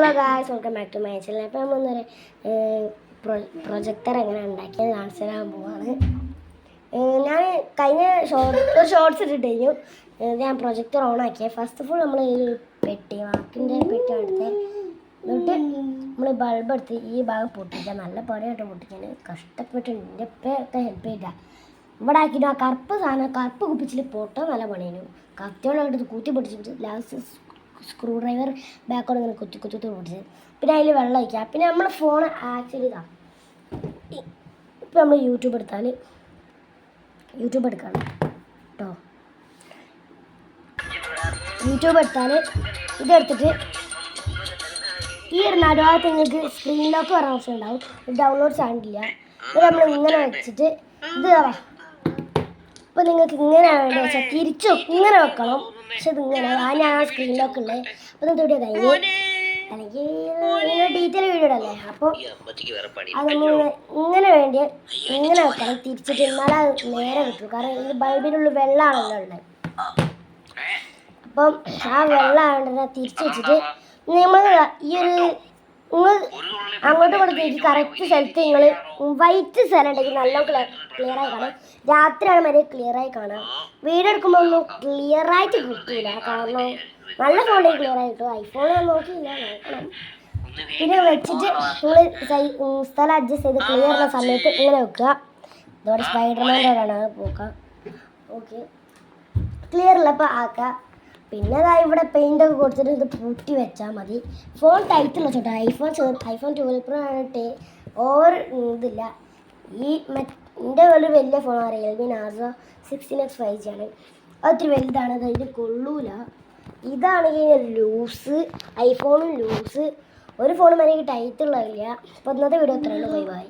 Hello guys, welcome back to my channel. അപ്പോൾ നമ്മളൊന്നൊരു projector എങ്ങനെ ഉണ്ടാക്കിയത് കാണിച്ചു തരാൻ പോവാണ്. ഞാൻ കഴിഞ്ഞ ഷോർട്സ് ഇട്ടിട്ട് കഴിഞ്ഞു. ഞാൻ പ്രൊജക്ടർ ഓൺ ആക്കിയത്. ഫസ്റ്റ് ഓഫ് ഓൾ നമ്മൾ ഈ പെട്ടി വാക്കിൻ്റെ പെട്ടി എടുത്ത് എന്നിട്ട് നമ്മൾ ബൾബ് എടുത്ത് ഈ ഭാഗം പൊട്ടിക്കുക. നല്ല പണിയായിട്ട് പൊട്ടിക്കാൻ കഷ്ടപ്പെട്ടുണ്ട്. എൻ്റെ ഉപ്പയൊക്കെ ഹെൽപ്പ് ചെയ്യില്ല. ഇവിടെ ആക്കിയിട്ട് ആ കറുപ്പ് കുപ്പിച്ചിൽ പൊട്ടാൻ നല്ല പണിയായിരുന്നു. കത്തിയോടെ കൂട്ടി പൊട്ടിച്ചിട്ട് ലാസ്റ്റ് സ്ക്രൂ ഡ്രൈവർ ബാക്കോട് ഇങ്ങനെ കുത്തി പൊട്ടിച്ചത്. പിന്നെ അതിൽ വെള്ളം ഒഴിക്കുക. പിന്നെ നമ്മൾ ഫോൺ ആക്ച്വലി ഇതാണ്. ഇപ്പം നമ്മൾ യൂട്യൂബ് എടുക്കണം കേട്ടോ. യൂട്യൂബ് എടുത്താൽ ഇതെടുത്തിട്ട് ഈ ഒരു നടുഭാഗത്ത് നിങ്ങൾക്ക് സ്ക്രീൻ ലോക്ക് പറഞ്ഞ ഓപ്ഷൻ ഉണ്ടാവും. ഡൗൺലോഡ് ചാനലില്ല. ഇത് നമ്മൾ ഇങ്ങനെ വെച്ചിട്ട് ഇത് ഇപ്പം നിങ്ങൾക്ക് ഇങ്ങനെ വേണ്ടി വെച്ചാൽ തിരിച്ചു ഇങ്ങനെ വെക്കണം. പക്ഷെ ഇതിങ്ങനെ ഞാൻ സ്ക്രീൻ ലോക്ക് ഉള്ളത്. അപ്പം ഇത് വീഡിയോ കഴിഞ്ഞ് അല്ലെങ്കിൽ ഡീറ്റെയിൽ വീഡിയോ അല്ലേ. അപ്പോൾ അത് നമ്മൾ ഇങ്ങനെ വേണ്ടി ഇങ്ങനെ വെക്കണം തിരിച്ചിട്ട്. എന്നാലും അത് നേരെ കിട്ടും. കാരണം ഈ ബൾബിനുള്ള വെള്ളമാണല്ലോ ഉള്ളത്. അപ്പം ആ വെള്ളമായതുകൊണ്ട് തിരിച്ച് വെച്ചിട്ട് നമ്മൾ ഈ ഒരു നിങ്ങൾ അങ്ങോട്ട് കൊടുത്തേക്ക് കറക്റ്റ് സ്ഥലത്ത് നിങ്ങൾ വൈറ്റ് സ്ഥലം ഉണ്ടെങ്കിൽ നല്ല ക്ലിയറായി കാണാം. രാത്രിയാണ് വരെ ക്ലിയറായി കാണാം. വീഡിയോ എടുക്കുമ്പോൾ ഒന്നും ക്ലിയറായിട്ട് കിട്ടില്ല. കാരണം നല്ല ഫോണിൽ ക്ലിയറായി കിട്ടും. ഐഫോൺ ഞാൻ നോക്കിയില്ല, നോക്കണം. പിന്നെ വെച്ചിട്ട് നിങ്ങൾ സ്ഥലം അഡ്ജസ്റ്റ് ചെയ്ത് ക്ലിയർ ഉള്ള സമയത്ത് ഇങ്ങനെ വെക്കുക. ഇതോടെ സ്പൈഡർമാൻ്റെ പോക്കാം. ഓക്കെ, ക്ലിയർ ഉള്ളപ്പോൾ ആക്കുക. പിന്നെ അതാ ഇവിടെ പെയിൻ്റൊക്കെ കൊടുത്തിട്ട് ഇത് പൂട്ടി വെച്ചാൽ മതി. ഫോൺ ടൈറ്റുള്ള ചോട്ടെ. ഐഫോൺ 12 Pro ആയിട്ട് ഇതില്ല. എൻ്റെ ഒരു വലിയ ഫോണാണ് റിയൽമി നാർസോ 16X 5G ആണ്. അതൊത്തിരി വലുതാണ്. അതിന് കൊള്ളൂല. ഇതാണെങ്കിൽ ലൂസ്, ഐഫോണും ലൂസ്. ഒരു ഫോണും എനിക്ക് ടൈറ്റുള്ളതില്ല. അപ്പോൾ ഇന്നത്തെ വീഡിയോ എത്രയാണ്. Bye bye.